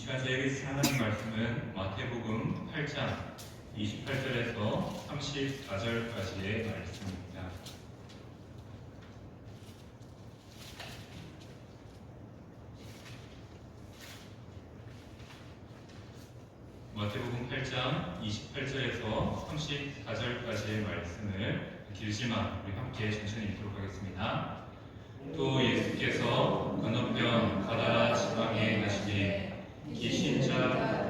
시간 저에게 주신 하나님 말씀은 마태복음 8장 28절에서 34절까지의 말씀입니다. 마태복음 8장 28절에서 34절까지의 말씀을 길지만 우리 함께 천천히 읽도록 하겠습니다. 또 예수께서 건너편 가다라 지방에 가시되 기신자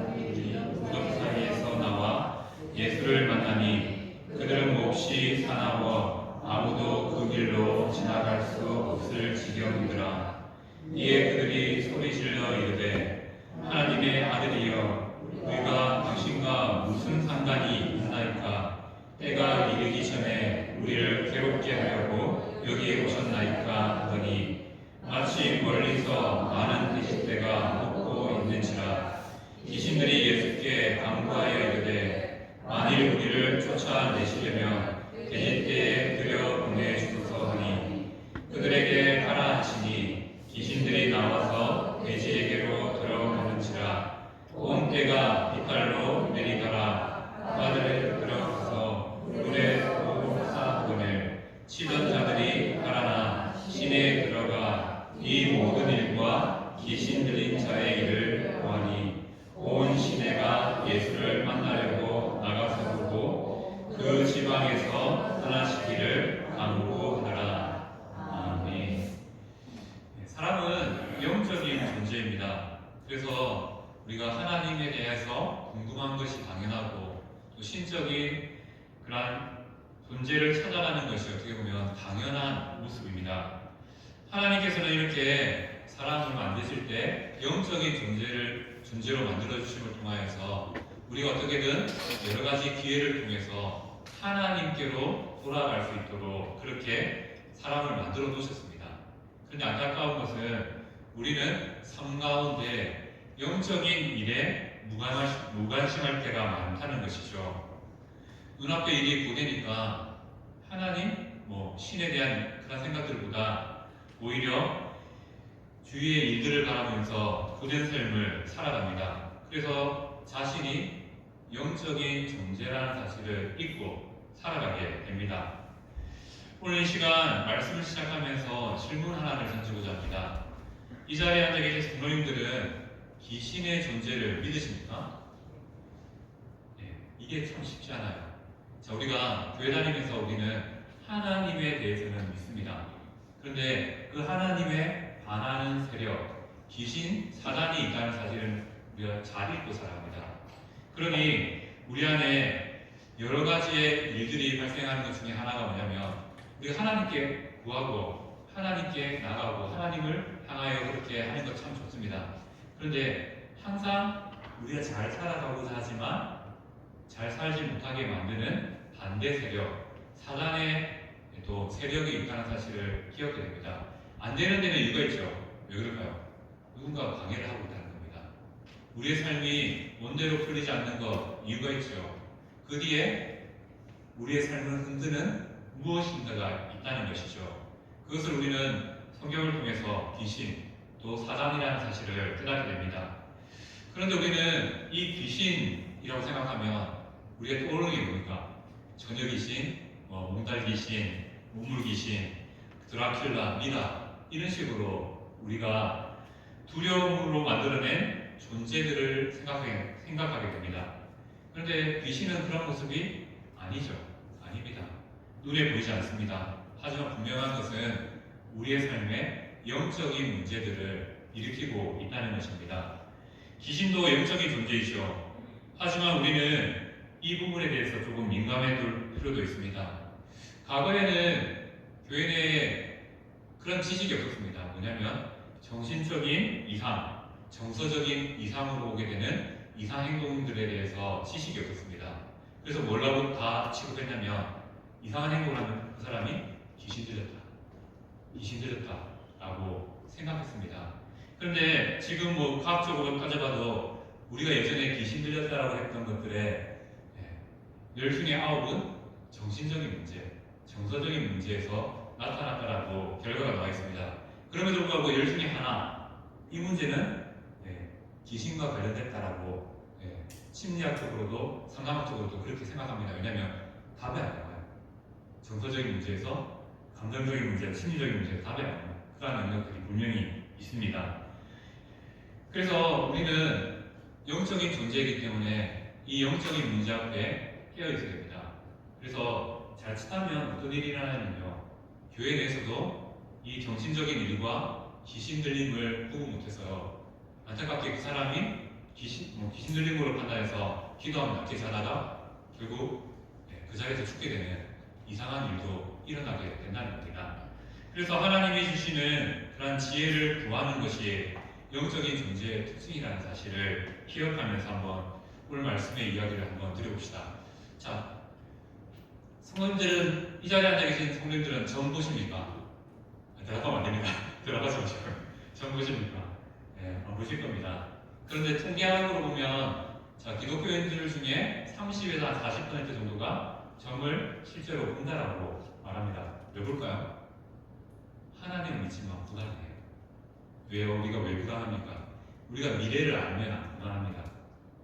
무덤 사이에서 나와 예수를 만나니 그들은 몹시 사나워 아무도 그 길로 지나갈 수 없을 지경이더라. 이에 그들이 소리질러 이르되 하나님의 아들이여 우리가 당신과 무슨 상관이 있나이까? 때가 이르기 전에 우리를 괴롭게 하려고 여기에 오셨나이까 하더니 마치 멀리서 많은 돼지떼가 먹고 있는지라. 귀신들이 예수께 간구하여 이르되 만일 우리를 쫓아내시려면 돼지떼에 들여 보내주소서 하니 그들에게 가라 하시니 귀신들이 나와서 돼지에게로 들어가는지라. 온 떼가 이빨로 내리더라. 바다에 들어가서 물에 사건을 치던 자들이 달아나 시내에 들어가 이 모든 일과 귀신 들린 자의 일을 보아니 온 시내가 예수를 만나려고 나가서 보고 그 지방에서 떠나시기를 간구하더라. 아멘. 사람은 영적인 존재입니다. 그래서 우리가 하나님에 대해서 궁금한 것이 당연하고 또 신적인 그러한 존재를 찾아가는 것이 어떻게 보면 당연한 모습입니다. 하나님께서는 이렇게 사람을 만드실 때 영적인 존재로 만들어주심을 통하여서 우리가 어떻게든 여러 가지 기회를 통해서 하나님께로 돌아갈 수 있도록 그렇게 사람을 만들어 놓으셨습니다. 그런데 안타까운 것은 우리는 삶 가운데 영적인 일에 무관심할 때가 많다는 것이죠. 눈앞에 일이 보이니까 하나님, 신에 대한 그런 생각들보다 오히려 주위의 일들을 바라보면서 고된 삶을 살아갑니다. 그래서 자신이 영적인 존재라는 사실을 잊고 살아가게 됩니다. 오늘 이 시간 말씀을 시작하면서 질문 하나를 던지고자 합니다. 이 자리에 앉아 계신 성도님들은 귀신의 존재를 믿으십니까? 이게 참 쉽지 않아요. 자, 우리가 교회 다니면서 우리는 하나님에 대해서는 믿습니다. 그런데 그 하나님에 반하는 세력, 귀신, 사단이 있다는 사실은 우리가 잘 잊고 살아갑니다. 그러니 우리 안에 여러 가지의 일들이 발생하는 것 중에 하나가 뭐냐면 우리가 하나님께 구하고 하나님께 나가고 하나님을 향하여 그렇게 하는 것 참 좋습니다. 그런데 항상 우리가 잘 살아가고자 하지만 잘 살지 못하게 만드는 반대 세력, 사단의 또 세력이 있다는 사실을 기억해야 됩니다. 안 되는 데는 이유가 있죠. 왜 그럴까요? 누군가가 방해를 하고 있다는 겁니다. 우리의 삶이 원대로 풀리지 않는 것 이유가 있죠. 그 뒤에 우리의 삶을 흔드는 무엇인가가 있다는 것이죠. 그것을 우리는 성경을 통해서 귀신, 또 사단이라는 사실을 깨닫게 됩니다. 그런데 우리는 이 귀신이라고 생각하면 우리가 떠오르는 게 뭡니까? 처녀 귀신, 몽달 귀신, 우물 귀신, 드라큘라, 미라 이런 식으로 우리가 두려움으로 만들어낸 존재들을 생각하게 됩니다. 그런데 귀신은 그런 모습이 아니죠. 아닙니다. 눈에 보이지 않습니다. 하지만 분명한 것은 우리의 삶에 영적인 문제들을 일으키고 있다는 것입니다. 귀신도 영적인 존재이죠. 하지만 우리는 이 부분에 대해서 조금 민감해둘 필요도 있습니다. 과거에는 교회 내에 그런 지식이 없었습니다. 뭐냐면 정신적인 이상, 정서적인 이상으로 오게 되는 이상 행동들에 대해서 지식이 없었습니다. 그래서 뭐라고 다 취급했냐면 이상한 행동을 하면 그 사람이 귀신 들렸다 라고 생각했습니다. 그런데 지금 과학적으로 따져봐도 우리가 예전에 귀신 들렸다라고 했던 것들의 10중에 9은 정신적인 문제, 정서적인 문제에서 나타났다라고 결과가 나와 있습니다. 그럼에도 불구하고 10중에 하나, 이 문제는 귀신과 관련됐다라고 심리학적으로도 상담학적으로도 그렇게 생각합니다. 왜냐하면 답이 안 나와요. 정서적인 문제에서 감정적인 문제, 심리적인 문제에서 답이 안 나와요. 그러한 영역들이 분명히 있습니다. 그래서 우리는 영적인 존재이기 때문에 이 영적인 문제 앞에 깨어 있어야 됩니다. 그래서 자칫하면 어떤 일이 일어나냐면요, 교회 내에서도 이 정신적인 일과 귀신 들림을 구분 못해서요, 안타깝게 그 사람이 귀신 들림으로 판단해서 기도하면 낫게 자다가 결국 그 자리에서 죽게 되는 이상한 일도 일어나게 된다는 겁니다. 그래서 하나님이 주시는 그런 지혜를 구하는 것이 영적인 존재의 특징이라는 사실을 기억하면서 한번 오늘 말씀의 이야기를 한번 드려봅시다. 자, 성도님들은, 이 자리에 앉아 계신 성도님들은 점 보십니까? 대답하면 안 됩니다. 들어가지 마시고. 점 보십니까? 안 보실 겁니다. 그런데 통계학으로 보면, 자, 기독교인들 중에 30에서 40% 정도가 점을 실제로 본다라고 말합니다. 왜 볼까요? 하나님을 믿지만 불안해요. 왜요? 우리가 왜 불안합니까? 우리가 미래를 알면 안 불안합니다.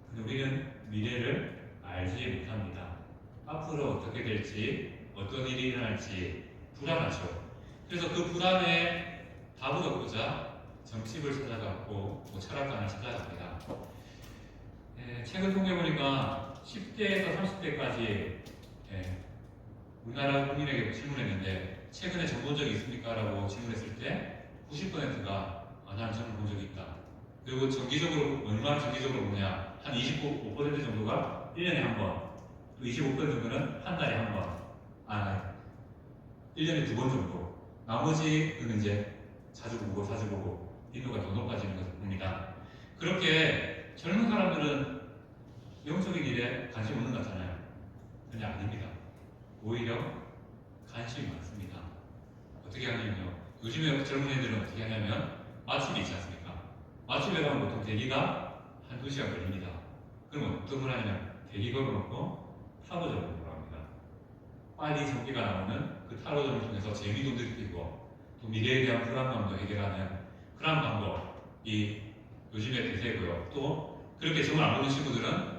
근데 우리는 미래를 알지 못합니다. 앞으로 어떻게 될지, 어떤 일이 일어날지 불안하죠. 그래서 그 불안에 답을 얻고자 점집을 찾아갔고 철학관을 찾아갑니다. 최근 통계 보니까 10대에서 30대까지 우리나라 국민에게 질문했는데 최근에 점 본 적이 있습니까? 라고 질문했을 때 90%가 나는 점을 본 적이 있다. 그리고 정기적으로, 얼마나 정기적으로 보냐, 한 25% 정도가 1년에 한 번, 또 25% 정도는 한 달에 한 번, 1년에 2번 정도. 나머지는 이제 자주 보고 빈도가 더 높아지는 것을 봅니다. 그렇게 젊은 사람들은 영적인 일에 관심 없는 것 같잖아요. 근데 아닙니다. 오히려 관심이 많습니다. 어떻게 하냐면요, 요즘에 젊은 애들은 어떻게 하냐면 맛집이 있지 않습니까? 맛집에 가면 보통 대기가 한두 시간 걸립니다. 그럼 어떤 걸 하냐면 대기 걸어놓고 타로점을 보러 갑니다. 빨리 전기가 나오는 그 타로점을 통해서 재미도 느끼고 또 미래에 대한 불안감도 해결하는 그런 방법이 요즘에 대세고요. 또 그렇게 점을 안 보는 친구들은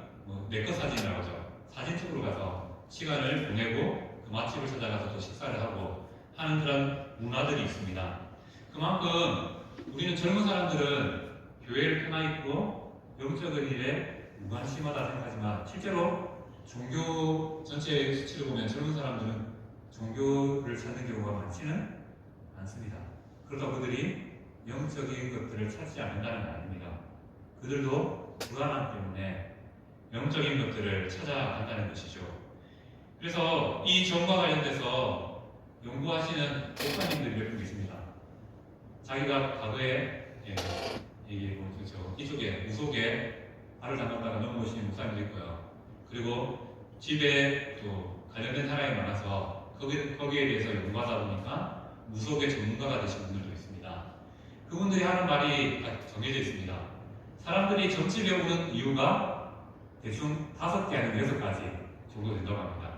내꺼 사진이라고 하죠. 사진 쪽으로 가서 시간을 보내고 그 맛집을 찾아가서 또 식사를 하고 하는 그런 문화들이 있습니다. 그만큼 우리는 젊은 사람들은 교회를 편하있고 영적인 일에 무관심하다 생각하지만 실제로 종교 전체의 수치를 보면 젊은 사람들은 종교를 찾는 경우가 많지는 않습니다. 그러다 그들이 영적인 것들을 찾지 않는다는 건 아닙니다. 그들도 불안함 때문에 영적인 것들을 찾아간다는 것이죠. 그래서 이 점과 관련돼서 연구하시는 목사님들이 몇 분 있습니다. 자기가 과거에 이쪽에 우속에 발을 담갔다가 넘어오신 목사님도 있고요. 그리고 집에 또 관련된 사람이 많아서 거기에 대해서 연구하다 보니까 무속의 전문가가 되신 분들도 있습니다. 그분들이 하는 말이 정해져 있습니다. 사람들이 점집에 오는 이유가 대충 5개 아니면 6가지 정도 된다고 합니다.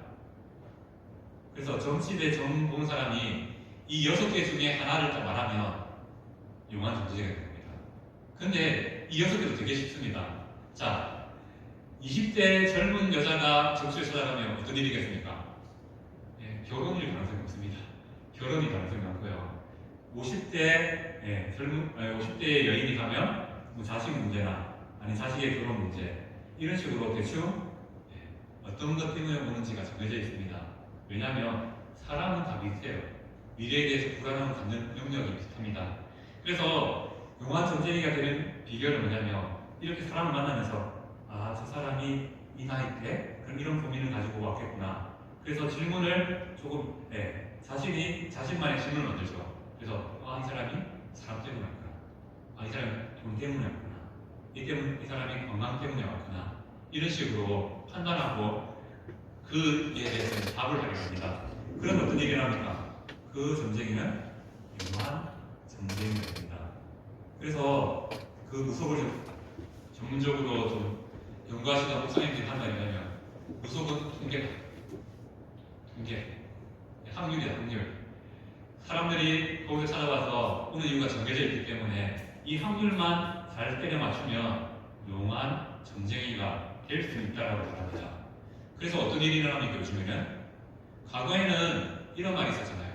그래서 점집에 점 본 사람이 이 6개 중에 하나를 딱 말하면 용한 존재가 됩니다. 근데 이 6개도 되게 쉽습니다. 자, 20대 젊은 여자가 점집에 찾아가면 어떤 일이겠습니까? 결혼일 가능성이 없습니다. 결혼이 가능성이 많고요. 50대 50대 여인이 가면 자식 문제나 아니 자식의 결혼 문제 이런 식으로 대충 어떤 것 때문에 오는지가 정해져 있습니다. 왜냐하면 사람은 다 비슷해요. 미래에 대해서 불안함을 갖는 영역이 비슷합니다. 그래서 용한 존재이가 되는 비결은 뭐냐면 이렇게 사람을 만나면서 저 사람이 이 나이 때 그럼 이런 고민을 가지고 왔겠구나. 그래서 질문을 조금 자신만의 질문을 만들죠. 그래서 이 사람이 사람 때문에 왔구나. 이 사람이 돈 때문에 왔구나. 이 사람이 건강 때문에 왔구나. 이런 식으로 판단하고 그에 대해서 답을 하게 됩니다. 그럼 어떤 일이 일어납니까? 그 전쟁이는 용한 전쟁이 됩니다. 그래서 그 무속을 전문적으로 좀 연구하시던 목사님들이 한 말이 뭐냐면 무속은 통계, 확률이다, 확률. 사람들이 거기서 찾아와서 오는 이유가 정해져 있기 때문에 이 확률만 잘 때려 맞추면 용한 점쟁이가 될 수 있다라고 말합니다. 그래서 어떤 일이 일어납니까? 요즘에는 과거에는 이런 말이 있었잖아요.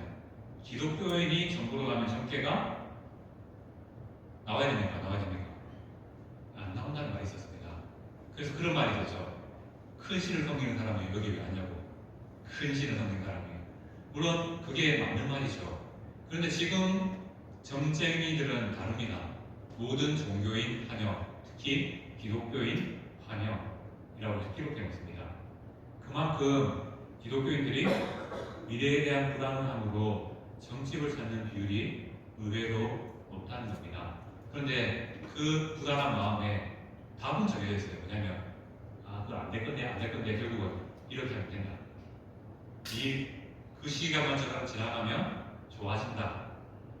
기독교인이 전보로 가면 정계가 나와야 됩니까? 나와야 됩니까? 안 나온다는 말이 있었습니다. 그래서 그런 말이 있었죠. 큰 신을 섬기는 사람이 여기 왜 왔냐고. 큰 신을 섬기는 사람이. 물론 그게 맞는 말이죠. 그런데 지금 점쟁이들은 다릅니다. 모든 종교인 환영, 특히 기독교인 환영이라고 기록되어 있습니다. 그만큼 기독교인들이 미래에 대한 불안함으로 점집을 찾는 비율이 의외로 높다는 겁니다. 그런데 그 불안한 마음에 답은 정해져 있어요. 뭐냐면 그거 안 될 건데 결국은 이렇게 하면 된다. 그 시간만 지나가면 좋아진다.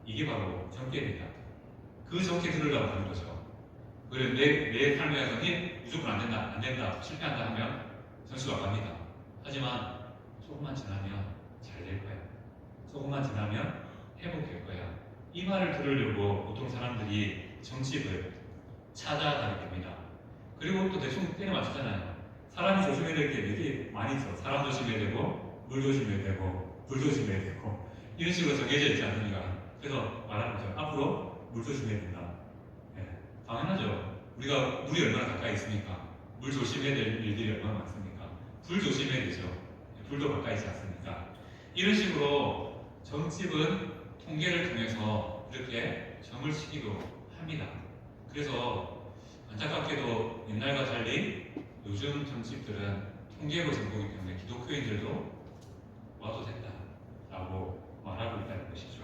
이게 바로 정계입니다. 그 정계 들으려고 하는 거죠. 그래 내 삶에서 무조건 안 된다, 실패한다 하면 점수가 갑니다. 하지만 조금만 지나면 잘 될 거야. 조금만 지나면 회복될 거야. 이 말을 들으려고 보통 사람들이 점집을 찾아가게 됩니다. 그리고 또 대충 때려 맞추잖아요. 사람이 조심해야 될 게 되게 많이 있어. 사람 조심해야 되고, 물 조심해야 되고, 불 조심해야 되고, 이런 식으로 정해져 있지 않습니까? 그래서 말하는 거죠. 앞으로 물 조심해야 된다. 네, 당연하죠. 우리가 물이 얼마나 가까이 있습니까? 물 조심해야 될 일들이 얼마나 많습니까? 불 조심해야 되죠. 불도 가까이 있지 않습니까? 이런 식으로 점집은 통계를 통해서 이렇게 점을 치기도 합니다. 그래서 안타깝게도 옛날과 달리 요즘 점집들은 통계로 정보이기 때문에 기독교인들도 와도 된다라고 말하고 있다는 것이죠.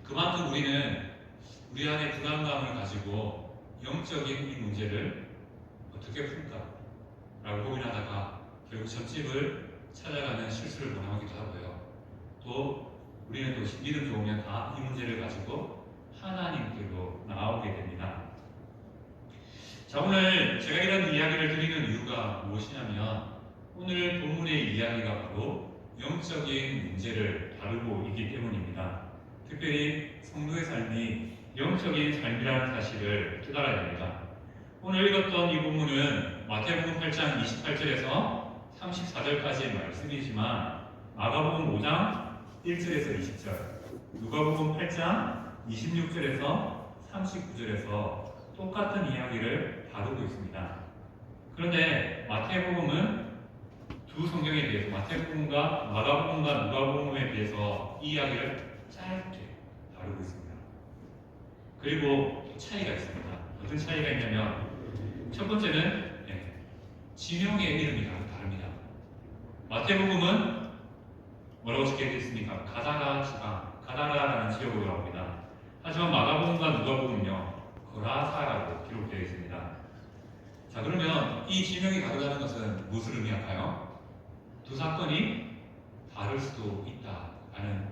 그만큼 우리는 우리 안에 불안감을 가지고 영적인 이 문제를 어떻게 풀까라고 고민하다가 결국 점집을 찾아가는 실수를 범하기도 하고요. 또 우리는 또 믿음 좋으면 다 이 문제를 가지고 하나님께로 나아오게 됩니다. 자, 오늘 제가 이런 이야기를 드리는 이유가 무엇이냐면 오늘 본문의 이야기가 바로 영적인 문제를 다루고 있기 때문입니다. 특별히 성도의 삶이 영적인 삶이라는 사실을 깨달아야 됩니다. 오늘 읽었던 이 본문은 마태복음 8장 28절에서 34절까지의 말씀이지만 마가복음 5장 1절에서 20절, 누가복음 8장 26절에서 39절에서 똑같은 이야기를 다루고 있습니다. 그런데 마태복음은 두 성경에 비해서 마태복음과 마가복음과 누가복음에 비해서 이 이야기를 짧게 다루고 있습니다. 그리고 차이가 있습니다. 어떤 차이가 있냐면 첫 번째는 지명의 이름이 다릅니다. 마태복음은 뭐라고 적혀져 있습니까? 가다라 지방, 가다라라는 지역으로 나옵니다. 하지만 마가복음과 누가복음은요, 거라사라고 기록되어 있습니다. 자, 그러면 이 지명이 다르다는 것은 무엇을 의미할까요? 두 사건이 다를 수도 있다라는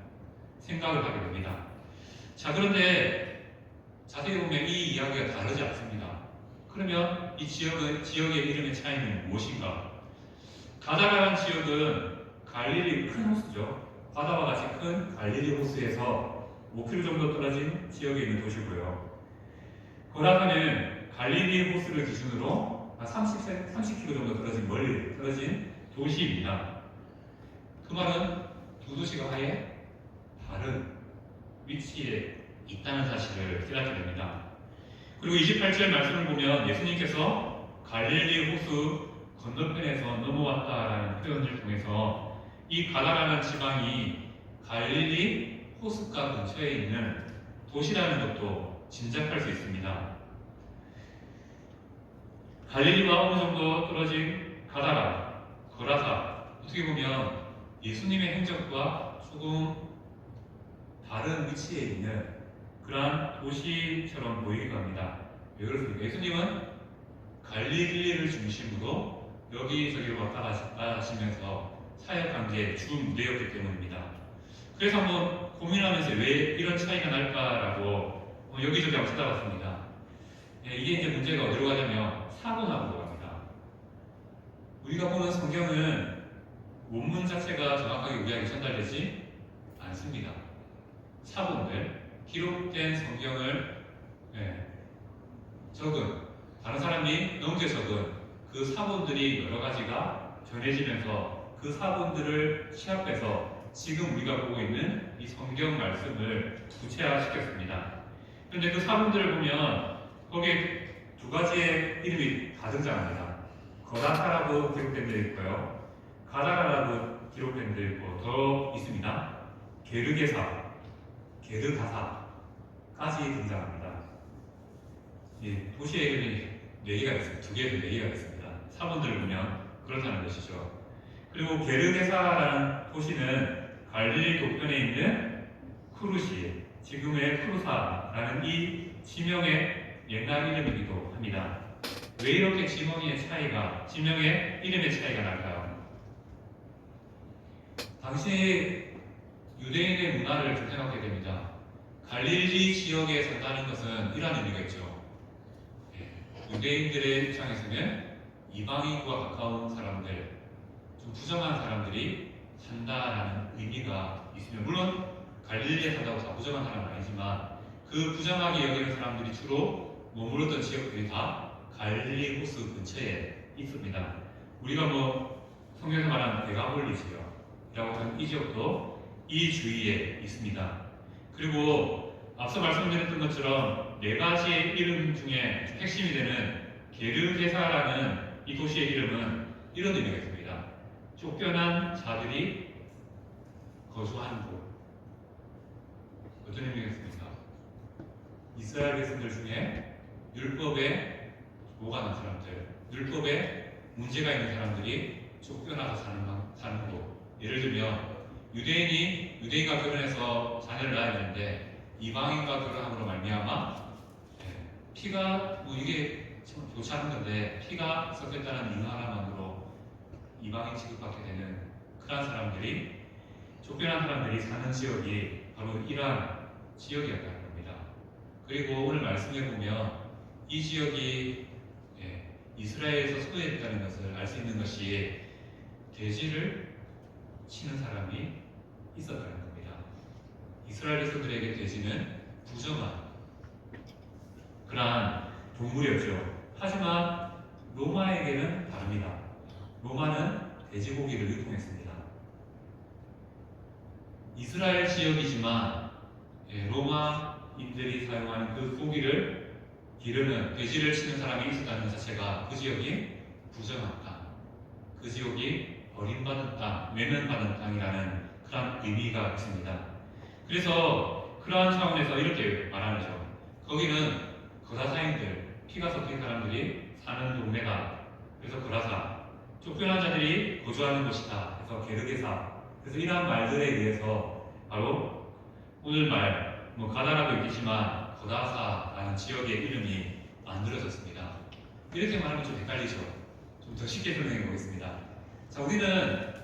생각을 하게 됩니다. 자, 그런데 자세히 보면 이 이야기가 다르지 않습니다. 그러면 이 지역의 이름의 차이는 무엇인가? 가다라는 지역은 갈릴리 큰 호수죠. 바다와 같이 큰 갈릴리 호수에서 5km 정도 떨어진 지역에 있는 도시고요. 거라사는 갈릴리 호수를 기준으로 30km 정도 멀리 떨어진 도시입니다. 그 말은 두 도시가 아예 다른 위치에 있다는 사실을 깨닫게 됩니다. 그리고 28절 말씀을 보면 예수님께서 갈릴리 호수 건너편에서 넘어왔다라는 표현을 통해서 이 가다라는 지방이 갈릴리 호수가 근처에 있는 도시라는 것도 짐작할 수 있습니다. 갈릴리와 어느 정도 떨어진 가다라, 거라사, 어떻게 보면 예수님의 행적과 조금 다른 위치에 있는 그러한 도시처럼 보이기도 합니다. 왜 그렇습니까? 예수님은 갈릴리를 중심으로 여기저기로 왔다 갔다 하시면서 사역관계의 주 무대였기 때문입니다. 그래서 한번 고민하면서 왜 이런 차이가 날까라고 여기저기 한번 찾아봤습니다. 이게 이제 문제가 어디로 가냐면 사고나고로 갑니다. 우리가 보는 성경은 원문 자체가 정확하게 우리에게 전달되지 않습니다. 사본들, 기록된 성경을 적은 다른 사람이 넘겨 적은 그 사본들이 여러 가지가 전해지면서 그 사본들을 취합해서 지금 우리가 보고 있는 이 성경 말씀을 구체화시켰습니다. 그런데 그 사본들을 보면 거기에 두 가지의 이름이 다 등장합니다. 거다사라고 기록된 데 있고요. 가다라라고 기록된 데 있고 더 있습니다. 게르게사, 게르가사까지 등장합니다. 예, 도시의 이름이 4개가 있습니다. 2개에서 4개가 있습니다. 사본들을 보면 그렇다는 것이죠. 그리고 게르게사라는 도시는 갈릴리 동편에 있는 쿠르시, 지금의 쿠르사라는 이 지명의 옛날 이름이기도 합니다. 왜 이렇게 지명의 이름의 차이가 날까요? 당시 유대인의 문화를 좀 생각하게 됩니다. 갈릴리 지역에 산다는 것은 이런 의미겠죠. 유대인들의 입장에서는 이방인과 가까운 사람들, 좀 부정한 사람들이 산다라는 의미가 있으면, 물론 갈릴리에 산다고 다 부정한 사람은 아니지만 그 부정하게 여기는 사람들이 주로 머물렀던 지역들이 다 갈릴리 호수 근처에 있습니다. 우리가 성경에서 말하는 데가볼리 지역이라고 하는 이 지역도 이 주위에 있습니다. 그리고 앞서 말씀드렸던 것처럼 4가지의 이름 중에 핵심이 되는 게르게사라는 이 도시의 이름은 이런 의미가 있습니다. 쫓겨난 자들이 거주한 곳. 어떤 의미가 있습니까? 이스라엘 백성들 중에 율법에 오가는 사람들, 율법에 문제가 있는 사람들이 쫓겨나서 사는 곳. 예를 들면 유대인과 결혼해서 자녀를 낳아야 되는데 이방인과 결혼함으로 말미암아 피가 이게 참 좋지 않은 건데 피가 섞였다는 이유 하나만으로 이방인 취급받게 되는 그런 사람들이, 쫓겨난 사람들이 사는 지역이 바로 이러한 지역이었다는 겁니다. 그리고 오늘 말씀해 보면 이 지역이 이스라엘에서 소유했다는 것을 알 수 있는 것이 돼지를 치는 사람이 있었다는 겁니다. 이스라엘 백성들에게 돼지는 부정한 그러한 동물이었죠. 하지만 로마에게는 다릅니다. 로마는 돼지고기를 유통했습니다. 이스라엘 지역이지만 로마인들이 사용하는 그 고기를 기르는, 돼지를 치는 사람이 있었다는 것 자체가 그 지역이 부정한 땅, 그 지역이 버림받은 땅, 외면받은 땅이라는 그런 의미가 있습니다. 그래서 그러한 차원에서 이렇게 말하죠. 거기는 거다사인들, 피가 섞인 사람들이 사는 동네다. 그래서 거다사, 쫓겨난 자들이 거주하는 곳이다. 그래서 게르게사. 그래서 이러한 말들에 의해서 바로 오늘 말, 가다라도 있겠지만 거다사라는 지역의 이름이 만들어졌습니다. 이렇게 말하면 좀 헷갈리죠. 좀 더 쉽게 설명해 보겠습니다. 자, 우리는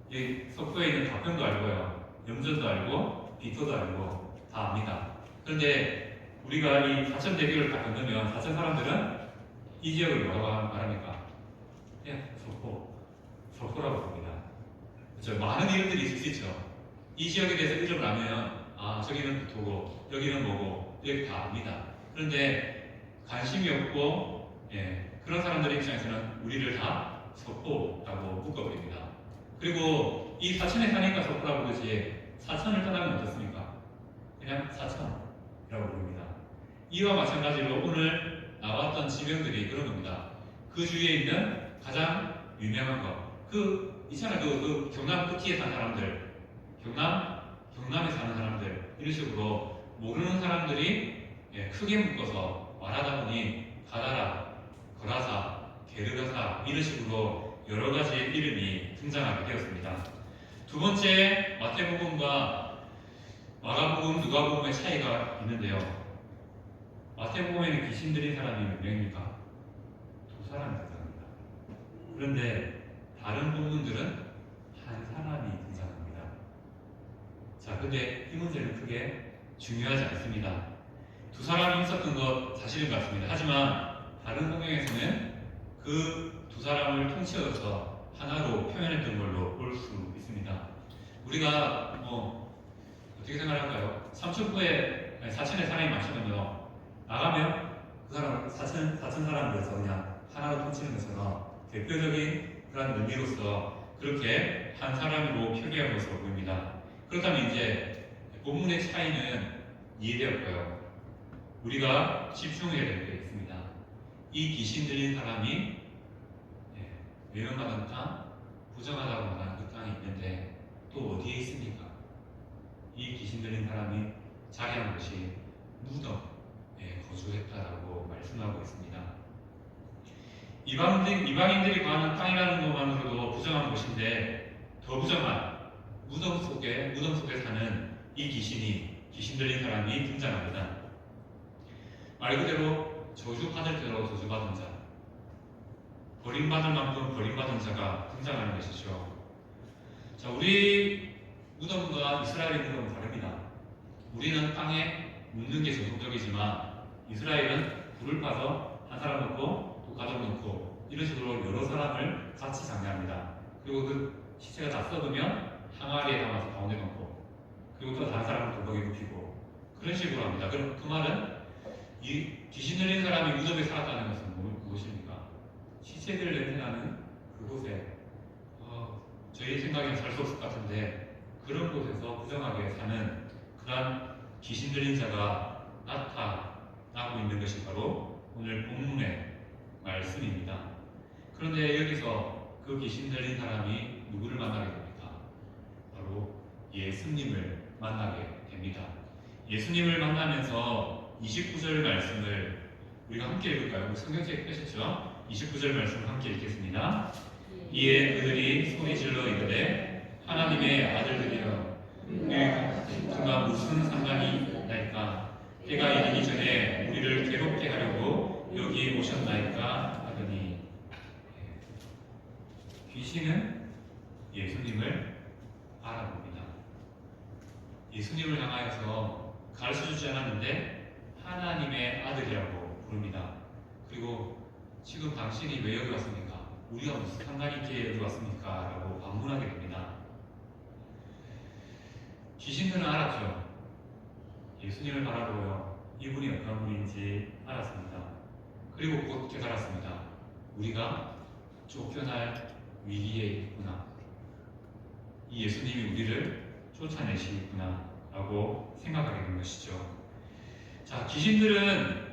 이 석도에 있는 가평도 알고요, 염전도 알고, 비토도 알고 다 압니다. 그런데 우리가 이 사천대교를 다 건너면 사천 사람들은 이 지역을 뭐라고 말합니까? 그냥 석도라고 합니다. 그렇죠? 많은 이름들이 있을 수 있죠. 이 지역에 대해서 이름을 알면 저기는 비토고 여기는 뭐고 이렇게 다 압니다. 그런데 관심이 없고 그런 사람들 입장에서는 우리를 다 석도라고 묶어버립니다. 그리고 이 사천에 사니까 석도라고 그러지 사천을 떠나면 어떻습니까? 그냥 사천이라고 부릅니다. 이와 마찬가지로 오늘 나왔던 지명들이 그런 겁니다. 그 주위에 있는 가장 유명한 것, 있잖아요. 그 경남 끝에 사는 사람들, 경남에 사는 사람들, 이런 식으로 모르는 사람들이 크게 묶어서 말하다 보니 가다라, 거라사, 게르가사 이런 식으로 여러 가지 이름이 등장하게 되었습니다. 두 번째, 마태복음과 마가복음, 누가복음의 차이가 있는데요. 마태복음에는 귀신 들린 사람이 몇 명입니까? 2사람이 등장합니다. 그런데 다른 복음들은 한 사람이 등장합니다. 자, 근데 이 문제는 크게 중요하지 않습니다. 2사람이 있었던 것 사실인 것 같습니다. 하지만 다른 성경에서는 그 2사람을 통치어서 하나로 표현했던 걸로 볼 수 있습니다. 우리가 어떻게 생각할까요? 사천에 사람이 많잖아요. 나가면 그 사람 사천 사람들에서 그냥 하나로 훔치는 것처럼 대표적인 그런 의미로서 그렇게 한 사람으로 표기한 것으로 보입니다. 그렇다면 이제 본문의 차이는 이해되었고요. 우리가 집중해야 될 게 있습니다. 이 귀신 들린 사람이 외면받은 땅, 부정하다고 말하는 그 땅이 있는데 또 어디에 있습니까? 이 귀신 들린 사람이 자기한 곳이 무덤에 거주했다라고 말씀하고 있습니다. 이방인들이 거하는 땅이라는 것만으로도 부정한 곳인데 더 부정한 무덤 속에 사는 이 귀신 들린 사람이 등장합니다. 말 그대로 저주받을 대로 저주받은 자, 버림받을 만큼 버림받은 자가 등장하는 것이죠. 자, 우리 무덤과 이스라엘의 무덤은 다릅니다. 우리는 땅에 묻는 게 전통적이지만 이스라엘은 불을 파서 한 사람 넣고 또 가족 넣고 이런 식으로 여러 사람을 같이 장례합니다. 그리고 그 시체가 다 썩으면 항아리에 담아서 가운데 넣고 그리고 또 다른 사람을 돌보게 눕히고 그런 식으로 합니다. 그럼 그 말은 이 귀신 들린 사람이 무덤에 살았다는 것은 무엇입니까? 시체들 냄새나는 그곳에 저희 생각에는 살 수 없을 것 같은데 그런 곳에서 부정하게 사는 그러한 귀신 들린 자가 나타나고 있는 것이 바로 오늘 본문의 말씀입니다. 그런데 여기서 그 귀신 들린 사람이 누구를 만나게 됩니까? 바로 예수님을 만나게 됩니다. 예수님을 만나면서 29절 말씀을 우리가 함께 읽을까요? 성경책 펴셨죠? 29절 말씀 함께 읽겠습니다. 이에 그들이 소리질러 이르되 하나님의 아들들이여 그가 무슨 상관이 나이까? 해가 이르기 전에 우리를 괴롭게 하려고 여기 오셨나이까? 하더니 귀신은 예수님을 알아봅니다. 예수님을 향하여서 가르쳐주지 않았는데 하나님의 아들이라고 부릅니다. 그리고 지금 당신이 왜 여기 왔습니까? 우리가 무슨 상관이 있기에 여기 왔습니까? 라고 반문하게 됩니다. 귀신들은 알았죠. 예수님을 바라보고요. 이분이 어떤 분인지 알았습니다. 그리고 곧 깨달았습니다. 우리가 쫓겨날 위기에 있구나. 이 예수님이 우리를 쫓아내시겠구나 라고 생각하게 된 것이죠. 자, 귀신들은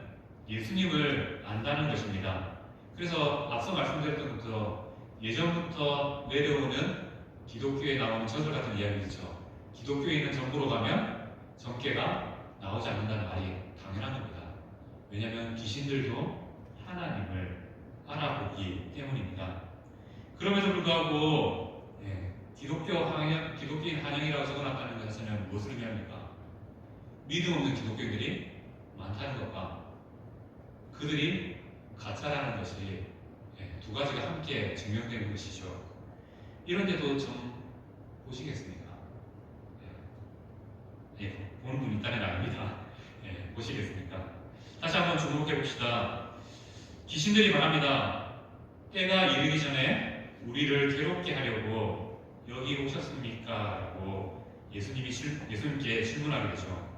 예수님을 안다는 것입니다. 그래서 앞서 말씀드렸던 것처럼 예전부터 내려오는 기독교에 나오는 저들 같은 이야기죠. 기독교에 있는 정부로 가면 정죄가 나오지 않는다는 말이 당연한 겁니다. 왜냐하면 귀신들도 하나님을 알아보기 때문입니다. 그럼에도 불구하고 기독교인 한영이라고 적어놨다는 것 자체는 무엇을 의미합니까? 믿음 없는 기독교인들이 많다는 것과 그들이 가짜라는 것이 두 가지가 함께 증명되는 것이죠. 이런데도 좀 보시겠습니까? 보는 분이 있다는 아닙니다. 보시겠습니까? 다시 한번 주목해 봅시다. 귀신들이 말합니다. 때가 이르기 전에 우리를 괴롭게 하려고 여기 오셨습니까? 라고 예수님께 질문하게 되죠.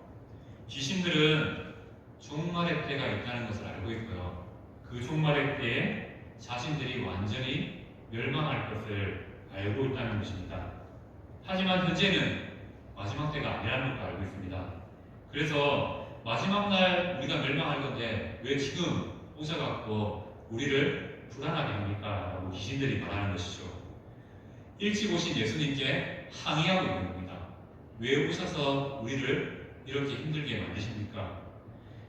귀신들은 종말의 때가 있다는 것을 알고 있고요. 그 종말의 때에 자신들이 완전히 멸망할 것을 알고 있다는 것입니다. 하지만 현재는 마지막 때가 아니라는 걸 알고 있습니다. 그래서 마지막 날 우리가 멸망할 건데 왜 지금 오셔갖고 우리를 불안하게 합니까? 라고 귀신들이 말하는 것이죠. 일찍 오신 예수님께 항의하고 있는 겁니다. 왜 오셔서 우리를 이렇게 힘들게 만드십니까?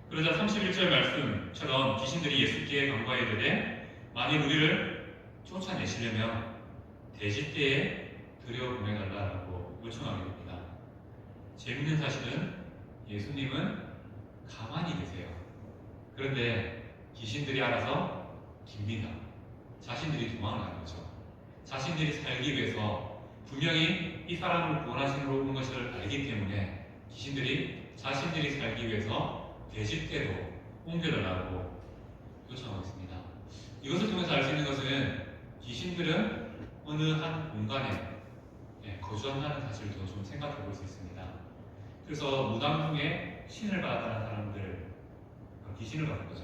그러자 31절 말씀처럼 귀신들이 예수께 간구하여 이르되 만일 우리를 쫓아내시려면 대집대에 들여보내달라고 요청하게 됩니다. 재밌는 사실은 예수님은 가만히 계세요. 그런데 귀신들이 알아서 깁니다. 자신들이 도망가는 거죠. 자신들이 살기 위해서 분명히 이 사람을 구원하시러 온 것을 알기 때문에 귀신들이 자신들이 살기 위해서 대집대로 옮겨달라고 요청하고 있습니다. 이것을 통해서 알 수 있는 것은 귀신들은 어느 한 공간에 거주한다는 사실도 좀 생각해 볼 수 있습니다. 그래서 무당 중에 신을 받았다는 사람들, 귀신을 받은 거죠.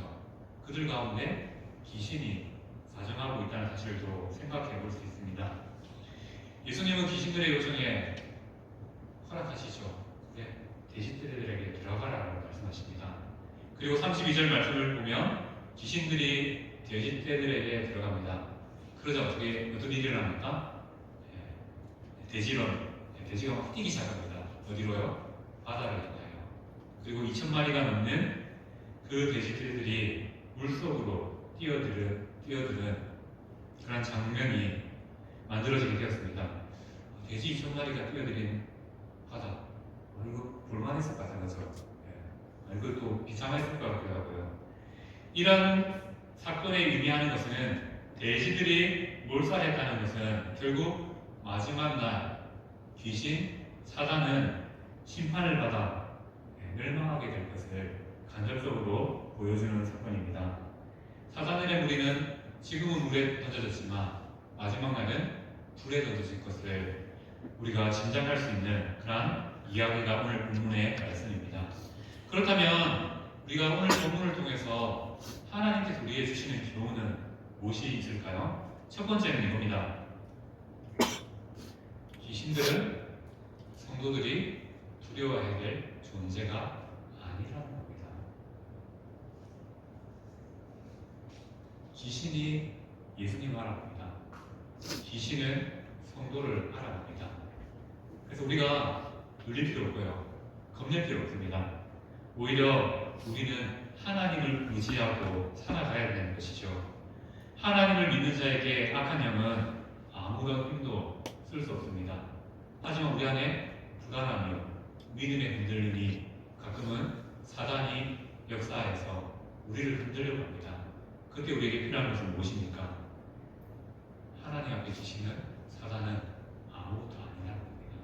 그들 가운데 귀신이 사정하고 있다는 사실도 생각해 볼 수 있습니다. 예수님은 귀신들의 요청에 허락하시죠. 네, 돼지떼들에게 들어가라고 말씀하십니다. 그리고 32절 말씀을 보면 귀신들이 돼지떼들에게 들어갑니다. 그러자 어떤 일이 일어납니까? 돼지가 막 뛰기 시작합니다. 어디로요? 바다를 향하여. 그리고 2,000마리가 넘는 그 돼지떼들이 물속으로 뛰어드는 그런 장면이 만들어지게 되었습니다. 돼지 2,000마리가 뛰어들인 바다. 이거 볼만했을 것 같은 거죠. 이거 또 비참했을 것 같기도 하고요. 이런 사건에 의미하는 것은 돼지들이 몰살했다는 것은 결국 마지막 날 귀신, 사단은 심판을 받아 멸망하게 될 것을 간접적으로 보여주는 사건입니다. 사단의 무리는 지금은 물에 던져졌지만 마지막 날은 불에 던져질 것을 우리가 짐작할 수 있는 그러한 이야기가 오늘 본문의 말씀입니다. 그렇다면 우리가 오늘 본문을 통해서 하나님께서 우리에게 주시는 교훈은 무엇이 있을까요? 첫 번째는 이겁니다. 귀신들은 성도들이 두려워해야 될 존재가 아니라는 겁니다. 귀신이 예수님을 알아봅니다. 귀신은 성도를 알아봅니다. 그래서 우리가 놀릴 필요 없고요. 겁낼 필요 없습니다. 오히려 우리는 하나님을 의지하고 살아가야 되는 것이죠. 하나님을 믿는 자에게 악한 영은 아무런 힘도 쓸 수 없습니다. 하지만 우리 안에 불안함이요, 믿음의 흔들림이 가끔은 사단이 역사해서 우리를 흔들려고 합니다. 그때 우리에게 필요한 것은 무엇입니까? 하나님 앞에 계시는 사단은 아무것도 아니라는 겁니다.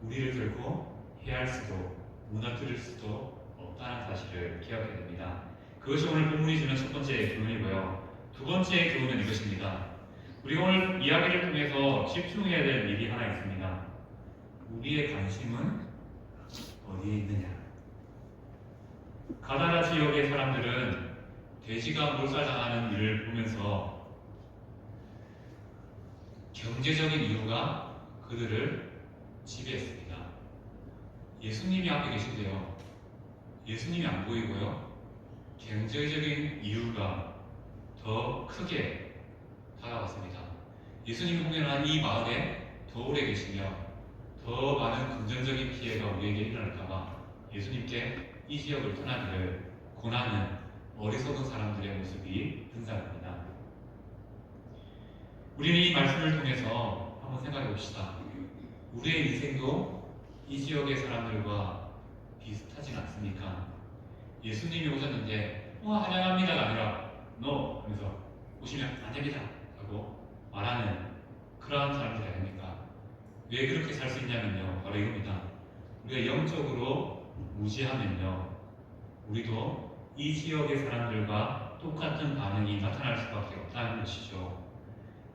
우리를 결코 해할 수도 무너뜨릴 수도 없다는 사실을 기억해야 됩니다. 그것이 오늘 본문이 주는 첫 번째 교훈이고요. 두 번째 교훈은 이것입니다. 우리가 오늘 이야기를 통해서 집중해야 될 일이 하나 있습니다. 우리의 관심은 어디에 있느냐? 가다라 지역의 사람들은 돼지가 몰살당하는 일을 보면서 경제적인 이유가 그들을 지배했습니다. 예수님이 앞에 계신데요. 예수님이 안 보이고요. 경제적인 이유가 더 크게 다가왔습니다. 예수님이 공연한 이 마을에 더 오래 계시며 더 많은 금전적인 피해가 우리에게 일어날까봐 예수님께 이 지역을 떠나기를 권하는 어리석은 사람들의 모습이 등장합니다. 우리는 이 말씀을 통해서 한번 생각해 봅시다. 우리의 인생도 이 지역의 사람들과 비슷하진 않습니까? 예수님이 오셨는데 환영합니다가 아니라 NO 하면서 오시면 안 됩니다 라고 말하는 그러한 사람들이 아닙니까? 왜 그렇게 살 수 있냐면요, 바로 이겁니다. 우리가 영적으로 무지하면요, 우리도 이 지역의 사람들과 똑같은 반응이 나타날 수밖에 없다는 것이죠.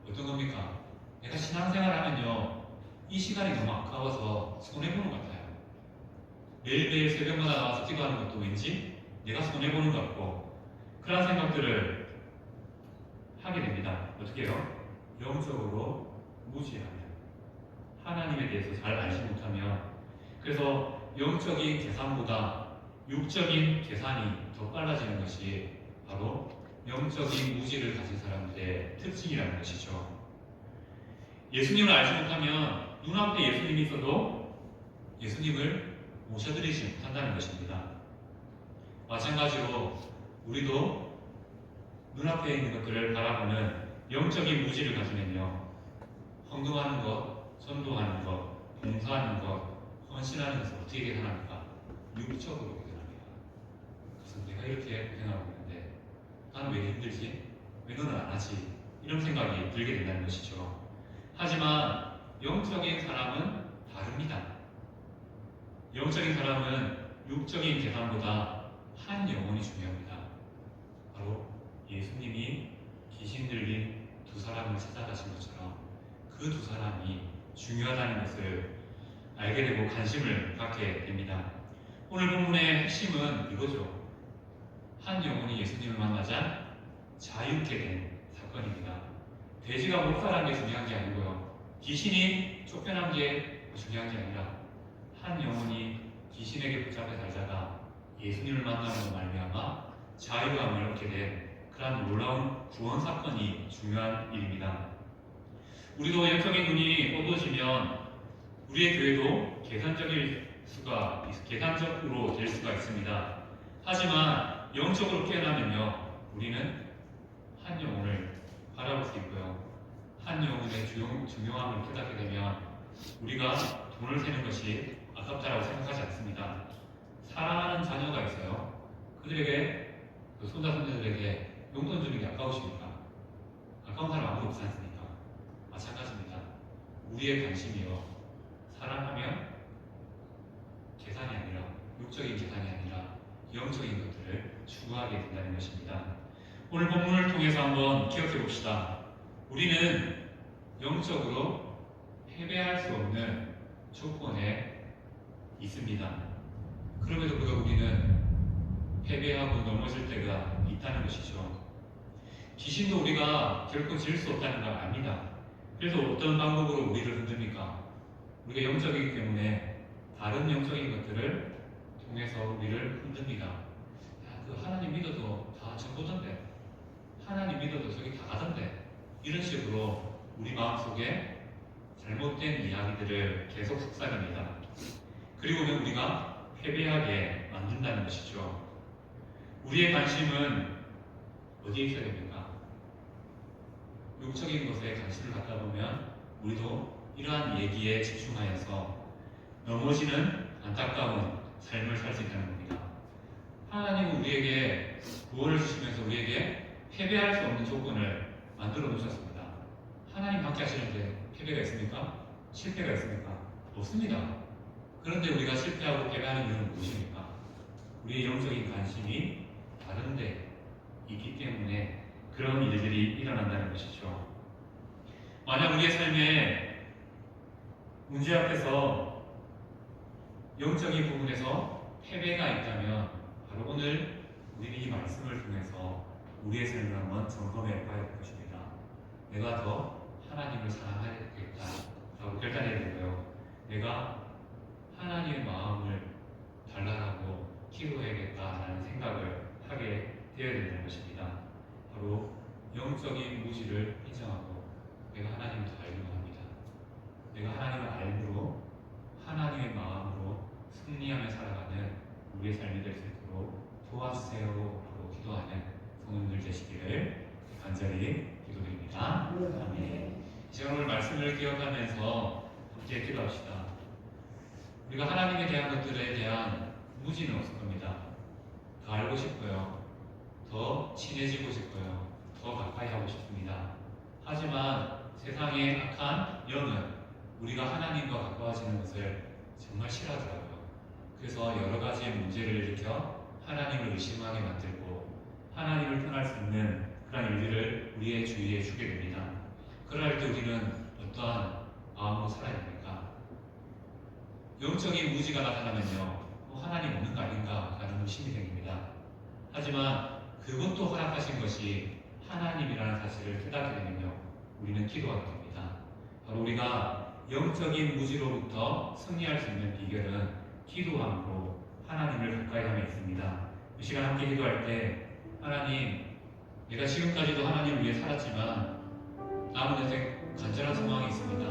어떤 겁니까? 내가 신앙생활 하면요, 이 시간이 너무 아까워서 손해보는 것 같아요. 매일매일 새벽마다 나와서 기도하는 것도 왠지 내가 손해보는 것 같고, 그런 생각들을 하게 됩니다. 어떻게 해요? 영적으로 무지하면, 하나님에 대해서 잘 알지 못하면, 그래서 영적인 계산보다 육적인 계산이 더 빨라지는 것이 바로 영적인 무지를 가진 사람들의 특징이라는 것이죠. 예수님을 알지 못하면 눈앞에 예수님이 있어도 예수님을 모셔드리지 못한다는 것입니다. 마찬가지로 우리도 눈앞에 있는 것들을 바라보는 영적인 무지를 가지면요, 헌금하는 것, 전도하는 것, 봉사하는 것, 헌신하는 것을 어떻게 계산합니까? 육적으로 계산합니다. 그래서 내가 이렇게 고생하고 있는데 나는 왜 힘들지? 왜 너는 안 하지? 이런 생각이 들게 된다는 것이죠. 하지만 영적인 사람은 다릅니다. 영적인 사람은 육적인 계산보다 한 영혼이 중요합니다. 바로 예수님이 귀신 들린 두 사람을 찾아가신 것처럼 그 두 사람이 중요하다는 것을 알게 되고 관심을 갖게 됩니다. 오늘 본문의 핵심은 이거죠. 한 영혼이 예수님을 만나자 자유케 된 사건입니다. 돼지가 목살한 게 중요한 게 아니고요. 귀신이 쫓겨난 게 중요한 게 아니라 한 영혼이 귀신에게 붙잡혀 살다가 예수님을 만남으로 말미암아 자유함을 얻게 된 그런 놀라운 구원 사건이 중요한 일입니다. 우리도 영적인 눈이 어두워지면 우리의 교회도 계산적으로 될 수가 있습니다. 하지만 영적으로 깨어나면요, 우리는 한 영혼을 바라볼 수 있고요. 한 영혼의 중요함을 깨닫게 되면 우리가 돈을 세는 것이 아깝다라고 생각하지 않습니다. 사랑하는 자녀가 있어요. 그들에게 손자 손녀들에게 용돈 주는 게 아까우십니까? 아까운 사람 아무도 없지 않습니까? 마찬가지입니다. 우리의 관심이요, 사랑하면 계산이 아니라 육적인 계산이 아니라 영적인 것들을 추구하게 된다는 것입니다. 오늘 본문을 통해서 한번 기억해 봅시다. 우리는 영적으로 패배할 수 없는 조건에 있습니다. 그럼에도 불구하고 우리는 패배하고 넘어질 때가 있다는 것이죠. 귀신도 우리가 결코 지을 수 없다는 걸 압니다. 그래서 어떤 방법으로 우리를 흔듭니까? 우리가 영적이기 때문에 다른 영적인 것들을 통해서 우리를 흔듭니다. 그 하나님 믿어도 다 전보던데, 하나님 믿어도 저기 다 가던데, 이런 식으로 우리 마음속에 잘못된 이야기들을 계속 속삭입니다. 그리고는 우리가 패배하게 만든다는 것이죠. 우리의 관심은 어디에 있어야 됩니까? 육적인 것에 관심을 갖다 보면 우리도 이러한 얘기에 집중하여서 넘어지는 안타까운 삶을 살 수 있다는 겁니다. 하나님은 우리에게 구원을 주시면서 우리에게 패배할 수 없는 조건을 만들어 놓으셨습니다. 하나님 함께 하시는데 패배가 있습니까? 실패가 있습니까? 없습니다. 그런데 우리가 실패하고 패배하는 이유는 무엇입니까? 우리의 영적인 관심이 다른 데 있기 때문에 그런 일들이 일어난다는 것이죠. 만약 우리의 삶에 문제 앞에서 영적인 부분에서 패배가 있다면 바로 오늘 우리는 이 말씀을 통해서 우리의 삶을 한번 점검해 봐야 될 것입니다. 내가 더 하나님을 사랑하겠다라고 결단해야 되고요. 내가 하나님의 마음을 달라하고 기도해야겠다라는 생각을 하게 되어야 된다는 것입니다. 바로 영적인 무지를 인정하고 내가 하나님을 더 알기로 합니다. 내가 하나님을 알므로 하나님의 마음으로 승리하며 살아가는 우리의 삶이 될 수 있도록 도와주세요라고 기도하는 성도들 되시기를 간절히 기도드립니다. 아멘. 이제 오늘 말씀을 기억하면서 함께 기도합시다. 우리가 하나님에 대한 것들에 대한 무지는 없을 겁니다. 더 알고 싶고요. 더 친해지고 싶고요. 더 가까이 하고 싶습니다. 하지만 세상의 악한 영은 우리가 하나님과 가까워지는 것을 정말 싫어하더라고요. 그래서 여러 가지의 문제를 일으켜 하나님을 의심하게 만들고 하나님을 떠날 수 있는 그런 일들을 우리의 주위에 주게 됩니다. 그럴 때 우리는 어떠한 마음으로 살아야 됩니까? 영적인 무지가 나타나면요, 하나님 없는 거 아닌가 라는 의심이 생깁니다. 하지만 그것도 허락하신 것이 하나님이라는 사실을 깨닫게 되면요, 우리는 기도하게 됩니다. 바로 우리가 영적인 무지로부터 승리할 수 있는 비결은 기도함으로 하나님을 가까이 함에 있습니다. 이 시간 함께 기도할 때 하나님, 내가 지금까지도 하나님을 위해 살았지만 남은 인생 간절한 소망이 있습니다.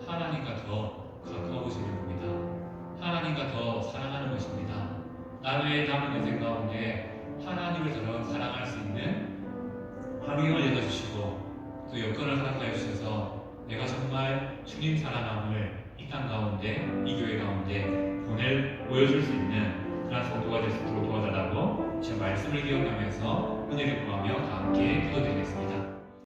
하나님과 더 가까워지는 겁니다. 하나님과 더 사랑하는 것입니다. 나의 남은 인생 가운데 하나님을 더 사랑할 수 있는 환경을 열어주시고 또 여건을 허락하여 주셔서 내가 정말 주님 사랑함을 이 땅 가운데, 이 교회 가운데 보여줄 수 있는 그런 성도가 될 수 있도록 도와달라고 지금 말씀을 기억하면서 은혜를 구하며 다 함께 기도드리겠습니다.